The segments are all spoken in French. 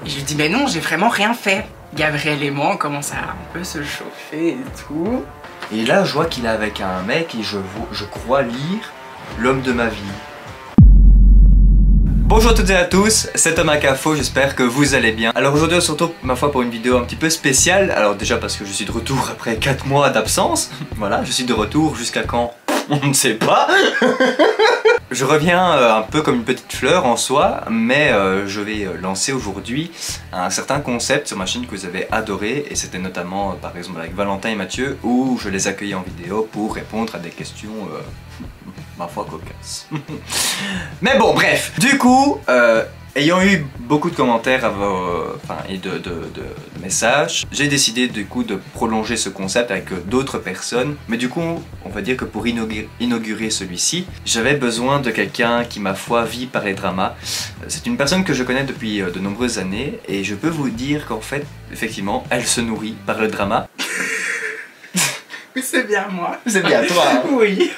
Et je lui dis, mais non, j'ai vraiment rien fait. Gabriel et moi, on commence à un peu se chauffer et tout. Et là, je vois qu'il est avec un mec et je crois lire l'homme de ma vie. Bonjour à toutes et à tous, c'est Thomas Cafo, j'espère que vous allez bien. Alors aujourd'hui on se retrouve ma foi pour une vidéo un petit peu spéciale. Alors déjà parce que je suis de retour après 4 mois d'absence. Voilà, je suis de retour jusqu'à quand on ne sait pas. Je reviens un peu comme une petite fleur en soi, mais je vais lancer aujourd'hui un certain concept sur ma chaîne que vous avez adoré. Et c'était notamment par exemple avec Valentin et Mathieu où je les accueillais en vidéo pour répondre à des questions ma foi cocasses. Mais bon bref, du coup ayant eu beaucoup de commentaires et de messages, j'ai décidé du coup de prolonger ce concept avec d'autres personnes. Mais du coup, on va dire que pour inaugurer celui-ci, j'avais besoin de quelqu'un qui, ma foi, vit par les dramas. C'est une personne que je connais depuis de nombreuses années et je peux vous dire qu'en fait, effectivement, elle se nourrit par le drama. C'est bien moi. C'est bien toi. Hein. Oui.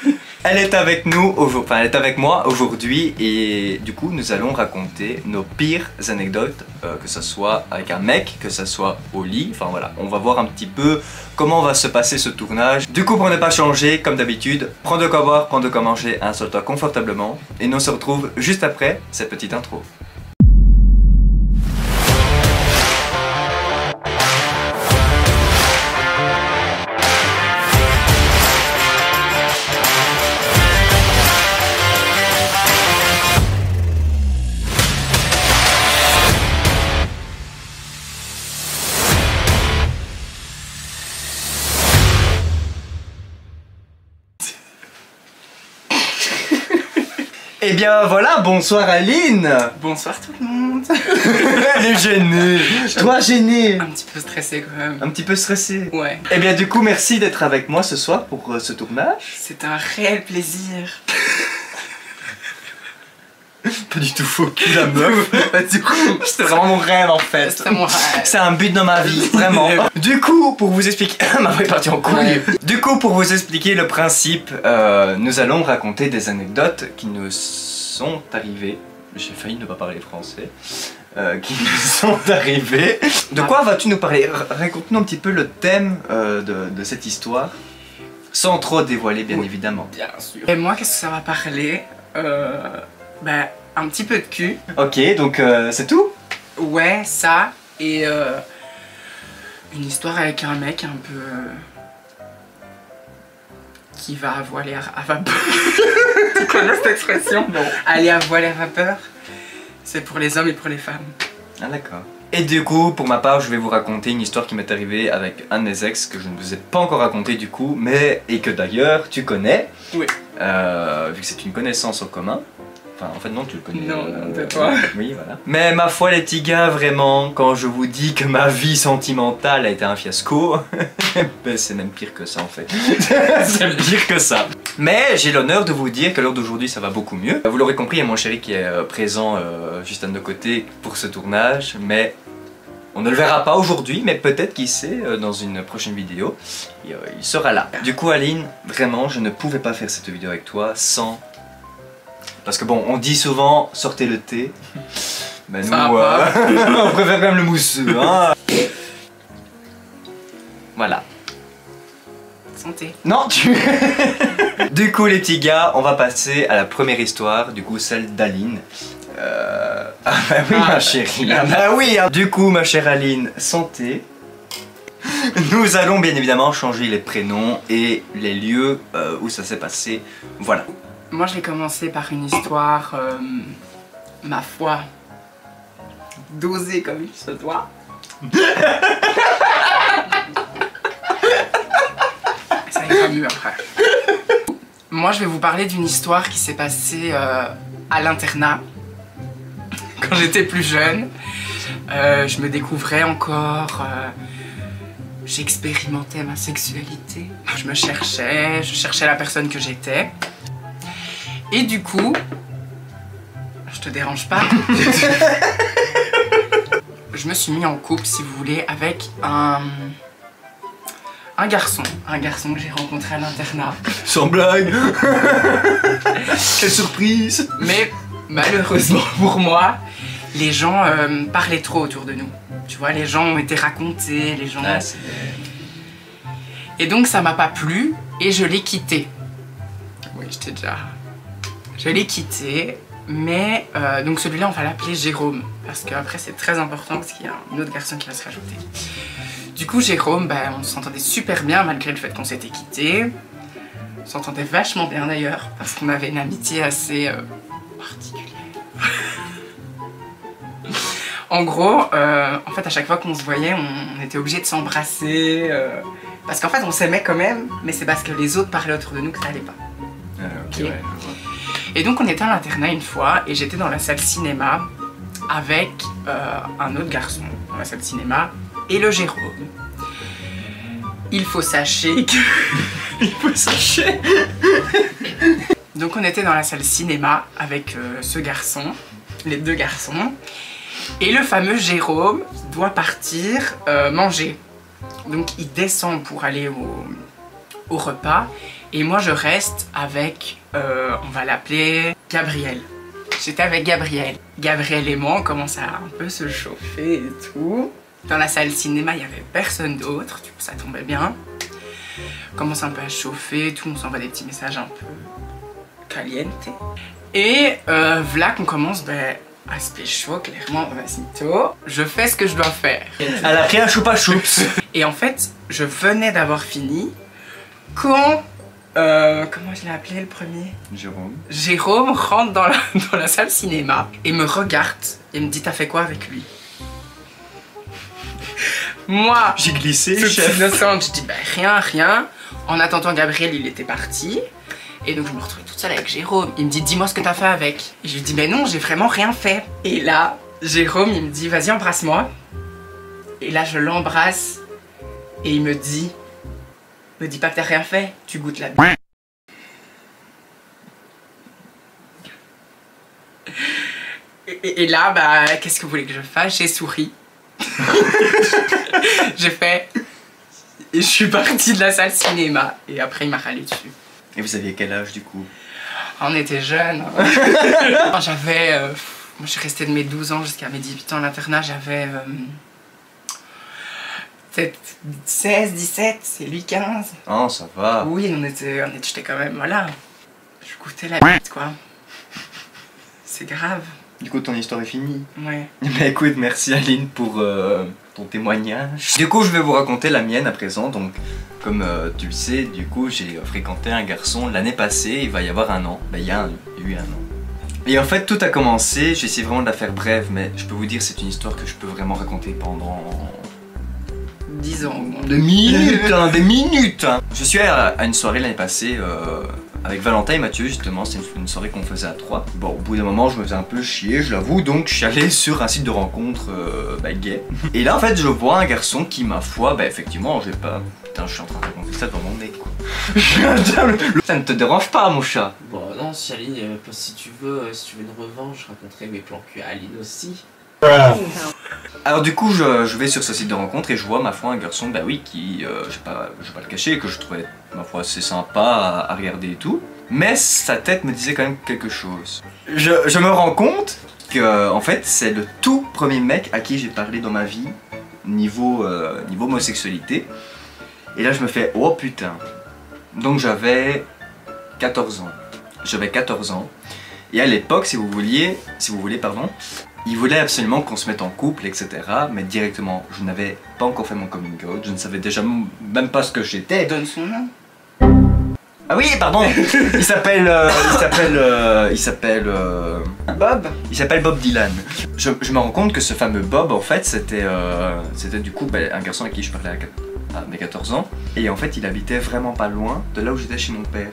Elle est avec nous, enfin elle est avec moi aujourd'hui et du coup nous allons raconter nos pires anecdotes, que ce soit avec un mec, que ce soit au lit, enfin voilà, on va voir un petit peu comment va se passer ce tournage. Du coup pour ne pas changer, comme d'habitude, prends de quoi boire, prends de quoi manger, installe-toi confortablement et nous on se retrouve juste après cette petite intro. Et bien voilà, bonsoir Aline. Bonsoir tout le monde. Elle est gênée. Toi gênée. Un petit peu stressée quand même. Un petit peu stressée. Ouais. Et bien du coup merci d'être avec moi ce soir pour ce tournage. C'est un réel plaisir. Pas du tout faux cul la meuf. Du coup, c'était vraiment mon rêve en fait. C'était mon rêve. C'est un but dans ma vie, vraiment. Du coup, pour vous expliquer... Ma voix est partie en couille. Ouais. Du coup, pour vous expliquer le principe, nous allons raconter des anecdotes qui nous sont arrivées. J'ai failli ne pas parler français. Qui nous sont arrivées. De quoi vas-tu nous parler? Raconte-nous un petit peu le thème de cette histoire. Sans trop dévoiler, bien évidemment. Bien sûr. Et moi, qu'est-ce que ça va parler? Bah, un petit peu de cul. Ok, donc c'est tout? Ouais, ça. Et une histoire avec un mec un peu... qui va à voiler à vapeur. Tu connais cette expression? Non. Aller à voiler à vapeur, c'est pour les hommes et pour les femmes. Ah d'accord. Et du coup, pour ma part, je vais vous raconter une histoire qui m'est arrivée avec un de mes ex que je ne vous ai pas encore raconté du coup, et que d'ailleurs tu connais. Oui. Vu que c'est une connaissance en commun. Enfin, en fait, non, tu le connais. Non, de toi. Oui, voilà. Mais ma foi, les petits gars, vraiment, quand je vous dis que ma vie sentimentale a été un fiasco, ben, c'est même pire que ça, en fait. C'est pire que ça. Mais j'ai l'honneur de vous dire qu'à l'heure d'aujourd'hui, ça va beaucoup mieux. Vous l'aurez compris, il y a mon chéri qui est présent juste à nos côtés pour ce tournage, mais on ne le verra pas aujourd'hui, mais peut-être, qui sait, dans une prochaine vidéo, il sera là. Du coup, Aline, vraiment, je ne pouvais pas faire cette vidéo avec toi sans... Parce que bon, on dit souvent sortez le thé, mais nous on préfère quand même le mousseux, hein. Voilà. Santé. Non, tu... Du coup les petits gars, on va passer à la première histoire, du coup celle d'Aline. Ah bah oui ma chérie, ah bah oui hein. Du coup ma chère Aline, santé. Nous allons bien évidemment changer les prénoms et les lieux où ça s'est passé, voilà. Moi je vais commencer par une histoire, ma foi, dosée comme il se doit. Ça ira mieux après. Moi je vais vous parler d'une histoire qui s'est passée à l'internat. Quand j'étais plus jeune, je me découvrais encore, j'expérimentais ma sexualité. Je cherchais la personne que j'étais. Et du coup, je te dérange pas, je me suis mis en couple, si vous voulez, avec un garçon que j'ai rencontré à l'internat. Sans blague. Quelle surprise. Mais malheureusement pour moi, les gens parlaient trop autour de nous. Tu vois, les gens ont été racontés, les gens... Ah, et donc ça m'a pas plu et je l'ai quitté. Oui, je t'ai déjà... Je l'ai quitté, mais donc celui-là on va l'appeler Jérôme. Parce qu'après c'est très important parce qu'il y a un autre garçon qui va se rajouter. Du coup Jérôme, on s'entendait super bien malgré le fait qu'on s'était quitté. On s'entendait vachement bien d'ailleurs, parce qu'on avait une amitié assez particulière. En gros, en fait à chaque fois qu'on se voyait, on était obligé de s'embrasser. Parce qu'en fait on s'aimait quand même, mais c'est parce que les autres parlaient autour de nous que ça allait pas. Okay. Ouais, et donc on était à l'internat une fois, et j'étais dans la salle cinéma avec un autre garçon dans la salle cinéma, et le Jérôme. Il faut sachez que... Il faut sachez. Donc on était dans la salle cinéma avec ce garçon, les deux garçons, et le fameux Jérôme doit partir manger. Donc il descend pour aller au repas, et moi je reste avec, on va l'appeler Gabriel. J'étais avec Gabriel. Gabriel et moi on commence à un peu se chauffer et tout. Dans la salle cinéma il n'y avait personne d'autre, du coup ça tombait bien. On commence un peu à chauffer, tout, on s'envoie des petits messages un peu caliente. Et voilà qu'on commence à se pécho, clairement, vasito. Je fais ce que je dois faire. Elle a pris un choupa choups. Et en fait, je venais d'avoir fini quand... comment je l'ai appelé le premier? Jérôme. Jérôme rentre dans la salle cinéma et me regarde et me dit t'as fait quoi avec lui? Moi, j'ai glissé, chef innocente, je dis bah rien. En attendant Gabriel, il était parti. Et donc je me retrouvais toute seule avec Jérôme. Il me dit dis-moi ce que t'as fait avec. Et je lui dis mais non, j'ai vraiment rien fait. Et là, Jérôme il me dit vas-y embrasse-moi. Et là je l'embrasse et il me dit pas que t'as rien fait, tu goûtes la bite. Et là qu'est-ce que vous voulez que je fasse? J'ai souri. J'ai fait... Et je suis partie de la salle cinéma. Et après il m'a râlé dessus. Et vous aviez quel âge du coup? On était jeunes. J'avais... moi je suis restée de mes 12 ans jusqu'à mes 18 ans à l'internat. J'avais... peut-être 16, 17, c'est lui 15. Oh ça va. Oui, j'étais quand même... Voilà. Je goûtais la bite quoi. C'est grave. Du coup ton histoire est finie. Ouais. Bah écoute, merci Aline pour ton témoignage. Du coup je vais vous raconter la mienne à présent. Donc comme tu le sais, du coup j'ai fréquenté un garçon l'année passée, il va y avoir un an. Bah il y a eu un an. Et en fait tout a commencé, j'essaie vraiment de la faire brève, mais je peux vous dire c'est une histoire que je peux vraiment raconter pendant... 10 ans au moins. Des minutes, hein, des minutes hein. Je suis à une soirée l'année passée avec Valentin et Mathieu justement, c'est une soirée qu'on faisait à 3. Bon, au bout d'un moment je me faisais un peu chier, je l'avoue, donc je suis allé sur un site de rencontre gay. Et là en fait je vois un garçon qui, ma foi, effectivement, j'ai pas... Putain, je suis en train de raconter ça devant mon nez quoi. Ça ne te dérange pas mon chat? Bon non, si Aline, si tu veux une revanche, je raconterai mes plans cul à Aline aussi. Alors du coup je vais sur ce site de rencontre et je vois ma foi un garçon qui, je vais pas le cacher, que je trouvais ma foi assez sympa à regarder et tout. Mais sa tête me disait quand même quelque chose. Je me rends compte que en fait c'est le tout premier mec à qui j'ai parlé dans ma vie niveau homosexualité. Et là je me fais oh putain. Donc j'avais 14 ans. J'avais 14 ans. Et à l'époque si vous voulez pardon, il voulait absolument qu'on se mette en couple, etc. Mais directement, je n'avais pas encore fait mon coming out, je ne savais déjà même pas ce que j'étais. Donne son nom. Ah oui, pardon. Il s'appelle Bob. Il s'appelle Bob Dylan. Je me rends compte que ce fameux Bob, en fait, c'était du coup un garçon à qui je parlais à mes 14 ans. Et en fait, il habitait vraiment pas loin de là où j'étais chez mon père.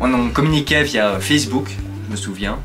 On communiquait via Facebook, je me souviens.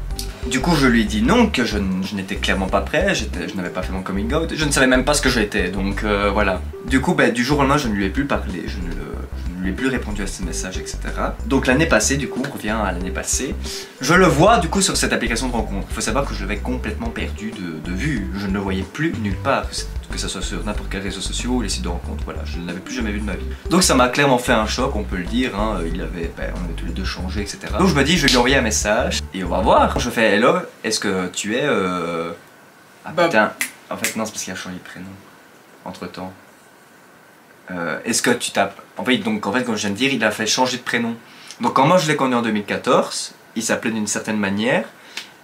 Du coup je lui ai dit non, que je n'étais clairement pas prêt, je n'avais pas fait mon coming out, je ne savais même pas ce que j'étais, donc voilà. Du coup du jour au lendemain je ne lui ai plus parlé, je ne lui ai plus répondu à ses messages, etc. Donc l'année passée, du coup on revient à l'année passée, je le vois du coup sur cette application de rencontre. Il faut savoir que je l'avais complètement perdu de vue, je ne le voyais plus nulle part, que ce soit sur n'importe quel réseau social ou les sites de rencontre, voilà, je ne l'avais plus jamais vu de ma vie. Donc ça m'a clairement fait un choc, on peut le dire, hein. On avait tous les deux changé, etc. Donc je me dis je vais lui envoyer un message et on va voir. Je fais hello, est-ce que tu es Ah Bob. putain, en fait non, c'est parce qu'il a changé de prénom entre temps. Est-ce que tu tapes... En fait, comme je viens de dire, il a fait changer de prénom. Donc quand moi je l'ai connu en 2014, il s'appelait d'une certaine manière.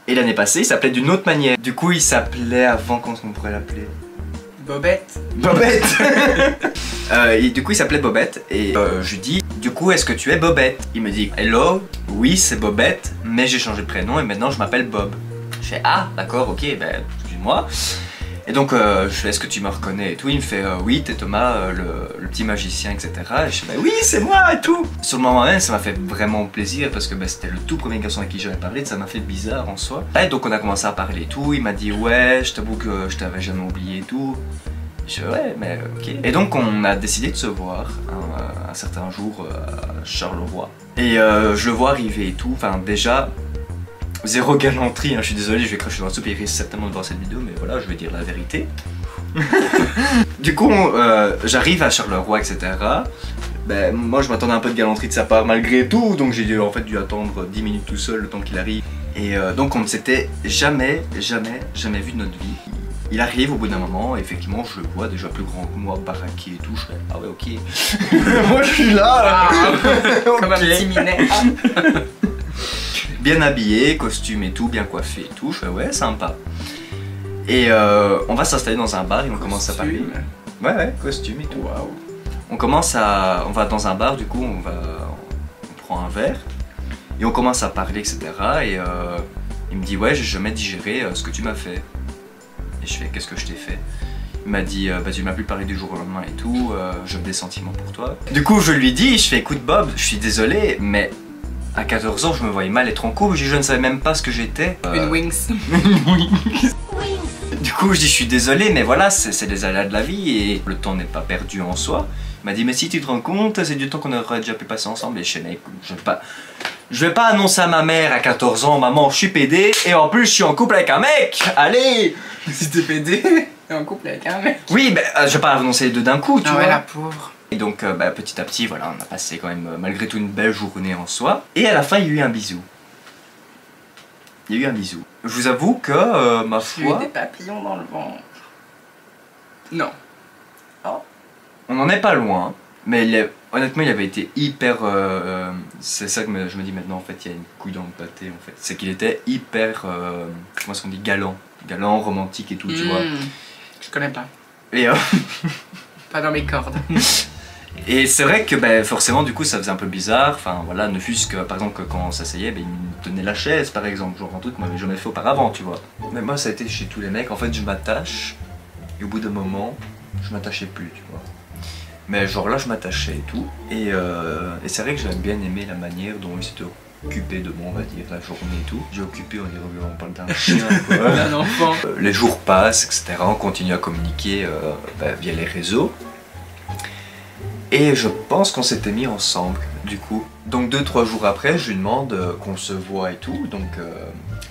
Et l'année passée, il s'appelait d'une autre manière. Du coup, il s'appelait avant, comment on pourrait l'appeler? Bobette. Bobette. Et du coup, il s'appelait Bobette. Et je lui dis, du coup, est-ce que tu es Bobette? Il me dit, hello, oui, c'est Bobette, mais j'ai changé de prénom et maintenant je m'appelle Bob. Je fais, ah, d'accord, ok, ben, excuse-moi. Et donc, je fais, est-ce que tu me reconnais et tout? Il me fait, oui, t'es Thomas, le petit magicien, etc. Et je fais, bah, oui, c'est moi et tout. Sur le moment même, ça m'a fait vraiment plaisir parce que bah, c'était le tout premier garçon avec qui j'avais parlé, ça m'a fait bizarre en soi. Et donc, on a commencé à parler et tout. Il m'a dit, ouais, je t'avoue que je t'avais jamais oublié et tout. Je fais, ouais, mais ok. Et donc, on a décidé de se voir un certain jour à Charleroi. Et je le vois arriver et tout. Enfin, déjà. Zéro galanterie, hein, je suis désolé, je vais cracher dans la soupe et il risque certainement de voir cette vidéo, mais voilà, je vais dire la vérité. Du coup, j'arrive à Charleroi, etc. Ben, moi, je m'attendais un peu de galanterie de sa part malgré tout, donc j'ai en fait dû attendre 10 minutes tout seul le temps qu'il arrive. Et donc, on ne s'était jamais vu de notre vie. Il arrive au bout d'un moment, et effectivement, je le vois déjà plus grand que moi, baraqué et tout. Je fais, ah ouais, ok. Moi, je suis là. Comme un petit minet. Bien habillé, costume et tout, bien coiffé et tout, je fais ouais, sympa. Et on va s'installer dans un bar et on commence à parler. Ouais, costume et tout. Waouh. On va dans un bar, du coup, on prend un verre et on commence à parler, etc. Et il me dit ouais, j'ai jamais digéré ce que tu m'as fait. Et je fais qu'est-ce que je t'ai fait? Il m'a dit bah tu m'as plus parlé du jour au lendemain et tout, j'ai des sentiments pour toi. Du coup, je lui dis, je fais écoute Bob, je suis désolé, mais à 14 ans, je me voyais mal être en couple, je ne savais même pas ce que j'étais. Une wings. Du coup, je dis, je suis désolé, mais voilà, c'est les aléas de la vie et le temps n'est pas perdu en soi. Il m'a dit, mais si tu te rends compte, c'est du temps qu'on aurait déjà pu passer ensemble. Et je sais, je vais pas annoncer à ma mère à 14 ans, maman, je suis pédé et en plus, je suis en couple avec un mec. Allez! Si t'es pédé, t'es en couple avec un mec. Oui, mais je vais pas annoncer les deux d'un coup, tu vois. Ouais, la pauvre. Et donc bah, petit à petit, voilà, on a passé quand même malgré tout une belle journée en soi. Et à la fin, il y a eu un bisou. Il y a eu un bisou. Je vous avoue que, ma J'ai eu foi... des papillons dans le ventre. Non. Oh. On n'en est pas loin, mais honnêtement, il avait été hyper... c'est ça que je me dis maintenant, en fait, il y a une couille dans le pâté, en fait. C'est qu'il était hyper... comment est-ce qu'on dit? Galant. Galant, romantique et tout, tu vois. Je connais pas. Et... Pas dans mes cordes. Et c'est vrai que bah, forcément du coup ça faisait un peu bizarre, enfin voilà, ne fût-ce que par exemple que quand on s'asseyait, bah, il me tenait la chaise par exemple, genre un truc qu'on m'avait jamais fait auparavant, tu vois. Mais moi ça a été chez tous les mecs, en fait je m'attache, et au bout d'un moment, je m'attachais plus, tu vois. Mais genre là je m'attachais et tout, et c'est vrai que j'avais bien aimé la manière dont il s'était occupé de moi, on va dire, la journée et tout. J'ai occupé, on parle d'un chien quoi. D'un enfant. Les jours passent, etc. On continue à communiquer bah, via les réseaux. Et je pense qu'on s'était mis ensemble, du coup. Donc 2-3 jours après, je lui demande qu'on se voit et tout, donc...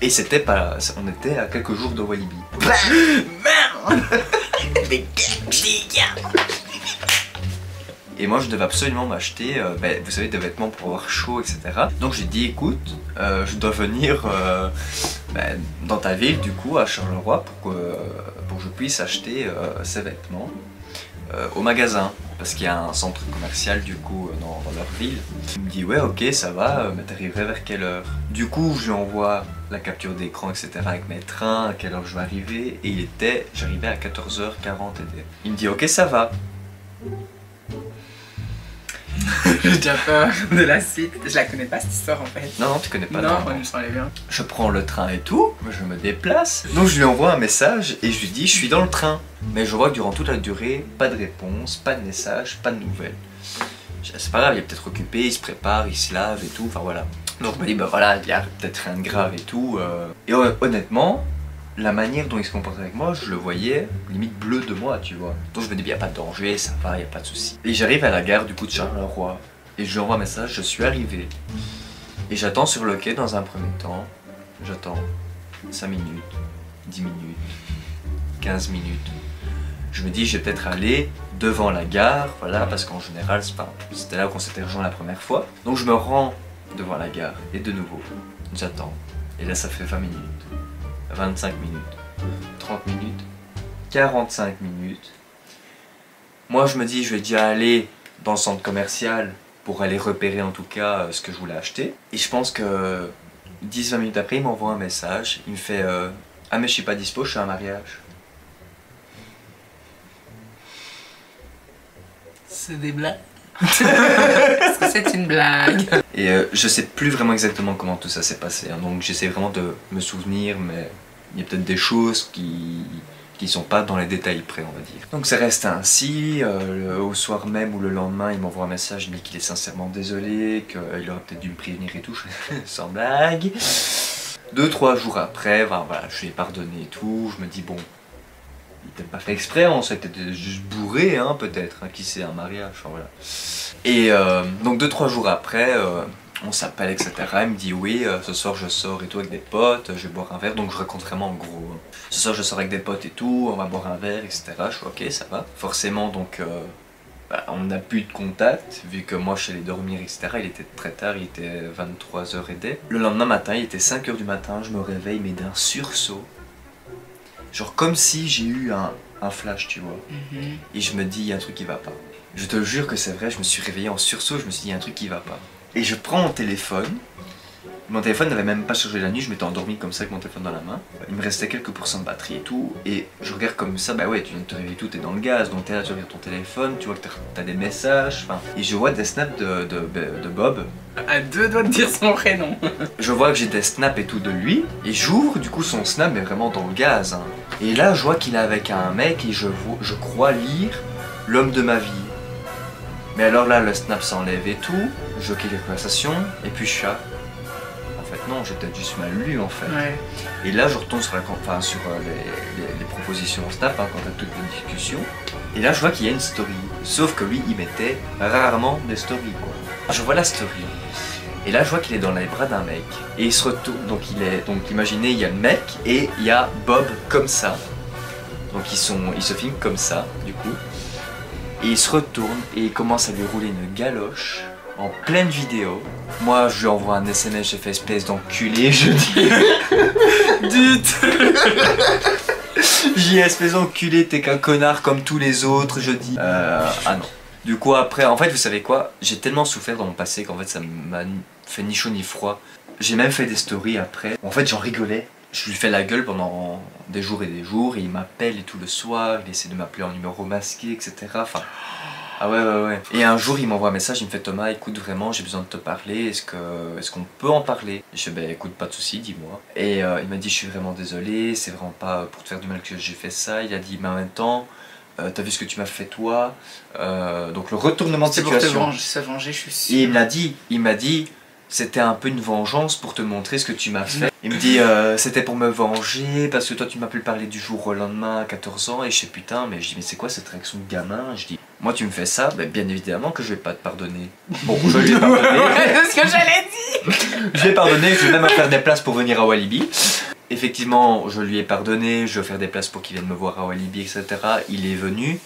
Et c'était pas... On était à quelques jours de Walibi. Merde. Et moi, je devais absolument m'acheter, ben, vous savez, des vêtements pour avoir chaud, etc. Donc j'ai dit, écoute, je dois venir ben, dans ta ville, du coup, à Charleroi, pour que je puisse acheter ces vêtements au magasin. Parce qu'il y a un centre commercial du coup dans leur ville. Il me dit ouais ok ça va, mais t'arriverais vers quelle heure? Du coup je lui envoie la capture d'écran etc avec mes trains, à quelle heure je vais arriver. Et j'arrivais à 14h40 et il me dit ok ça va. J'ai déjà peur de la suite. Je la connais pas cette histoire en fait. Non tu connais pas. Non, il me semblait bien. Je prends le train et tout, je me déplace. Donc je lui envoie un message et je lui dis je suis dans le train. Mais je vois que durant toute la durée, pas de réponse, pas de message, pas de nouvelles. C'est pas grave, il est peut-être occupé, il se prépare, il se lave et tout, enfin voilà. Donc je me dis bah voilà, il y a peut-être rien de grave et tout. Et honnêtement, la manière dont il se comportait avec moi, je le voyais limite bleu de moi, tu vois. Donc je me dis, il n'y a pas de danger, ça va, il n'y a pas de souci. Et j'arrive à la gare du coup de Charleroi et je lui envoie un message, je suis arrivé. Et j'attends sur le quai dans un premier temps. J'attends 5 minutes, 10 minutes, 15 minutes. Je me dis, je vais peut-être aller devant la gare, voilà, parce qu'en général, c'était là qu'on s'était rejoint la première fois. Donc je me rends devant la gare et de nouveau, j'attends. Et là, ça fait 20 minutes. 25 minutes, 30 minutes, 45 minutes. Moi je me dis je vais déjà aller dans le centre commercial pour aller repérer en tout cas ce que je voulais acheter. Et je pense que 10-20 minutes après il m'envoie un message, il me fait ah mais je suis pas dispo, je suis à un mariage. C'est des blagues. Est-ce que c'est une blague? Et je sais plus vraiment exactement comment tout ça s'est passé, hein, donc j'essaie vraiment de me souvenir, mais il y a peut-être des choses qui sont pas dans les détails près, on va dire. Donc ça reste ainsi, au soir même ou le lendemain, il m'envoie un message, il me dit qu'il est sincèrement désolé, qu'il aurait peut-être dû me prévenir et tout, sans blague. 2-3 jours après, voilà, je lui ai pardonné et tout, je me dis bon, il n'a peut-être pas fait exprès, on s'était juste bourré, hein, peut-être, hein, qui sait, un mariage, enfin, voilà. Et donc 2-3 jours après, on s'appelle, etc. Il me dit oui, ce soir je sors et tout avec des potes, je vais boire un verre, donc je raconte vraiment en gros. Hein. Ce soir je sors avec des potes et tout, on va boire un verre, etc. Je suis ok, ça va. Forcément, donc on n'a plus de contact, vu que moi je suis allé dormir, etc. Il était très tard, il était 23h et des. Le lendemain matin, il était 5h du matin, je me réveille, mais d'un sursaut. Genre comme si j'ai eu un flash, tu vois. Et je me dis, il y a un truc qui va pas. Je te jure que c'est vrai, je me suis réveillé en sursaut, je me suis dit, il y a un truc qui va pas. Et je prends mon téléphone n'avait même pas chargé la nuit, je m'étais endormi comme ça avec mon téléphone dans la main. Il me restait quelques pourcents de batterie et tout, et je regarde comme ça, bah ouais, tu viens de te réveiller tout, t'es dans le gaz, donc t'es là, tu regardes ton téléphone, tu vois que t'as des messages, enfin... Et je vois des snaps de Bob. À 2 doigts de dire son prénom. Je vois que j'ai des snaps et tout de lui, et j'ouvre du coup son snap, mais vraiment dans le gaz. Hein. Et là, je vois qu'il est avec un mec, et je crois lire l'homme de ma vie. Mais alors là, le snap s'enlève et tout, je quitte la conversation, et puis je suis là. En fait, non, j'ai peut-être juste mal lu en fait. Ouais. Et là, je retourne sur, les propositions Snap, hein, quand t'as toutes les discussions. Et là, je vois qu'il y a une story. Sauf que lui, il mettait rarement des stories, quoi. Je vois la story. Et là, je vois qu'il est dans les bras d'un mec. Et il se retourne. Donc, imaginez, il y a le mec et il y a Bob comme ça. Donc, ils se filment comme ça, du coup. Et il se retourne et il commence à lui rouler une galoche. En pleine vidéo. Moi, je lui envoie un SMS, j'ai fait espèce d'enculé, je dis. Dut. J'ai dit espèce d'enculé, t'es qu'un connard comme tous les autres, je dis. Ah non. Du coup, après, en fait, vous savez quoi? J'ai tellement souffert dans mon passé qu'en fait, ça m'a fait ni chaud ni froid. J'ai même fait des stories après. En fait, j'en rigolais. Je lui fais la gueule pendant des jours et des jours, et il m'appelle et tout le soir, il essaie de m'appeler en numéro masqué, etc. Enfin. Ah ouais. Et un jour il m'envoie un message, il me fait Thomas, écoute vraiment j'ai besoin de te parler, est-ce qu'on peut en parler? Je fais bah écoute pas de soucis, dis-moi. Et il m'a dit je suis vraiment désolé, c'est vraiment pas pour te faire du mal que j'ai fait ça. Il a dit mais en même temps, t'as vu ce que tu m'as fait toi, donc le retournement de situation. C'est pour se venger, je suis sûr. Et il m'a dit c'était un peu une vengeance pour te montrer ce que tu m'as fait. Il me dit c'était pour me venger parce que toi tu m'as pu parler du jour au lendemain à 14 ans et je sais putain mais je dis mais c'est quoi cette réaction de gamin? Je dis moi tu me fais ça, ben, bien évidemment que je vais pas te pardonner. Bon je lui ai pardonné. C'est ce que j'allais dire. Je lui ai pardonné, je vais même faire des places pour venir à Walibi. Effectivement je lui ai pardonné, je vais faire des places pour qu'il vienne me voir à Walibi etc. Il est venu.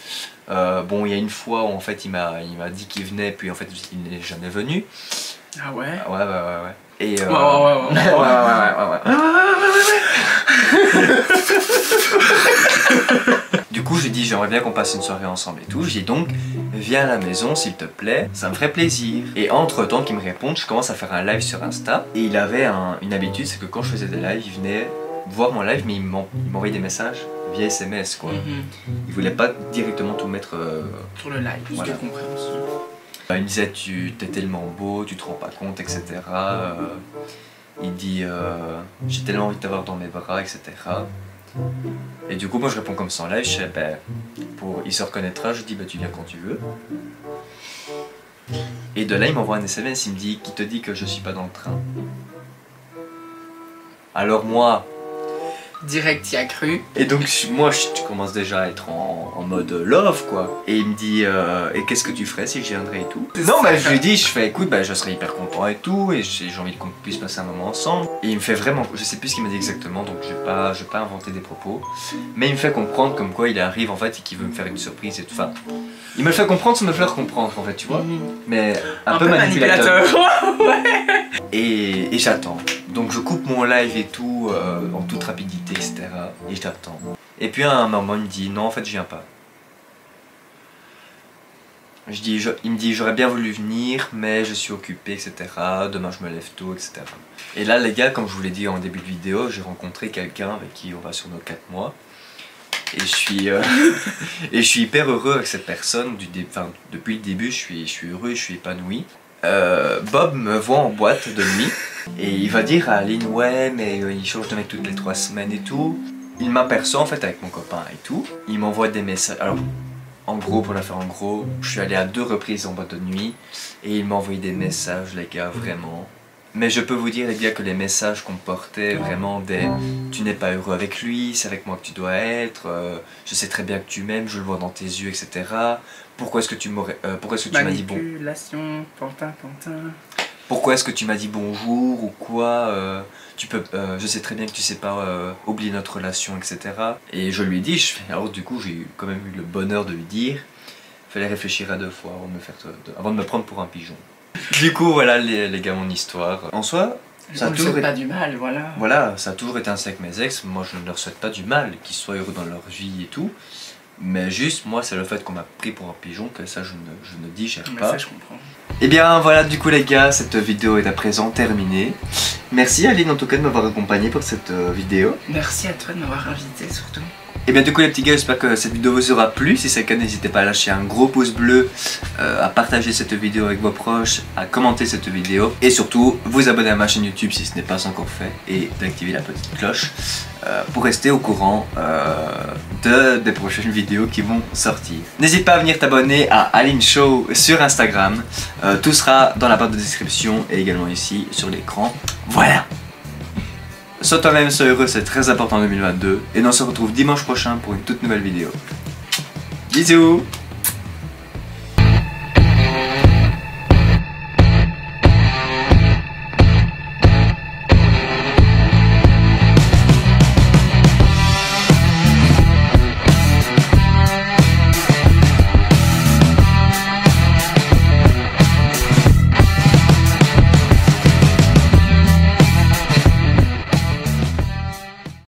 Bon il y a une fois où en fait il m'a dit qu'il venait puis en fait il n'est jamais venu. Ah ouais? Ouais. Et ouais. Du coup, j'ai dit j'aimerais bien qu'on passe une soirée ensemble et tout. J'ai dit donc viens à la maison s'il te plaît, ça me ferait plaisir. Et entre temps qu'il me réponde, je commence à faire un live sur Insta. Et il avait une habitude, c'est que quand je faisais des lives, il venait voir mon live, mais il m'envoyait des messages via SMS quoi. Il voulait pas directement tout mettre sur le live, voilà. de compréhension. Il me disait t'es tellement beau, tu te rends pas compte, etc. Il dit j'ai tellement envie de t'avoir dans mes bras, etc. Et du coup moi je réponds comme ça en live, je sais ben, il se reconnaîtra, je dis bah tu viens quand tu veux. Et de là il m'envoie un SMS, il me dit qui te dit que je suis pas dans le train. Alors moi direct y a cru. Et donc moi je commence déjà à être en mode love quoi. Et il me dit et qu'est-ce que tu ferais si je viendrais et tout. Non bah je lui dis je fais écoute bah je serais hyper content et tout et j'ai envie qu'on puisse passer un moment ensemble. Et il me fait vraiment, je sais plus ce qu'il m'a dit exactement donc je vais pas inventer des propos. Mais il me fait comprendre comme quoi il arrive en fait et qu'il veut me faire une surprise et tout. Enfin, il me le fait comprendre sans me faire comprendre en fait tu vois. Mais un peu manipulateur. Et j'attends. Donc je coupe mon live et tout en toute rapidité etc. Et j'attends. Et puis à un moment il me dit non en fait je viens pas. Il me dit j'aurais bien voulu venir mais je suis occupé etc. Demain je me lève tôt etc. Et là les gars, comme je vous l'ai dit en début de vidéo, j'ai rencontré quelqu'un avec qui on va sur nos 4 mois. Et je suis hyper heureux avec cette personne. Depuis le début je suis heureux, je suis épanoui. Bob me voit en boîte de nuit et il va dire à Aline ouais mais il change de mec toutes les 3 semaines et tout. Il m'aperçoit en fait avec mon copain et tout. Il m'envoie des messages. Alors en gros, pour la faire en gros, je suis allé à 2 reprises en boîte de nuit et il m'a envoyé des messages les gars vraiment. Mais je peux vous dire les gars que les messages comportaient vraiment des « tu n'es pas heureux avec lui, c'est avec moi que tu dois être, je sais très bien que tu m'aimes, je le vois dans tes yeux etc. Pourquoi est-ce que tu m'as dit bon... Manipulation, pantin. Pourquoi est-ce que tu m'as dit bonjour ou quoi je sais très bien que tu sais pas oublier notre relation etc. Et je lui ai dit, alors du coup j'ai quand même eu le bonheur de lui dire, fallait réfléchir à 2 fois avant de me prendre pour un pigeon. Du coup voilà les gars mon histoire. En soi, ça a toujours pas du mal, voilà. Voilà, ça a toujours été ainsi avec mes ex, moi je ne leur souhaite pas du mal, qu'ils soient heureux dans leur vie et tout. Mais juste moi c'est le fait qu'on m'a pris pour un pigeon que ça je ne digère pas. Ça je comprends. Et bien voilà du coup les gars, cette vidéo est à présent terminée. Merci Aline en tout cas de m'avoir accompagné pour cette vidéo. Merci à toi de m'avoir invité surtout. Et bien du coup les petits gars, j'espère que cette vidéo vous aura plu. Si c'est le cas, n'hésitez pas à lâcher un gros pouce bleu, à partager cette vidéo avec vos proches, à commenter cette vidéo et surtout vous abonner à ma chaîne YouTube si ce n'est pas encore fait et d'activer la petite cloche pour rester au courant des prochaines vidéos qui vont sortir. N'hésite pas à venir t'abonner à Aline Show sur Instagram, tout sera dans la barre de description et également ici sur l'écran. Voilà! Sois toi-même, sois heureux, c'est très important en 2022 et on se retrouve dimanche prochain pour une toute nouvelle vidéo. Bisous!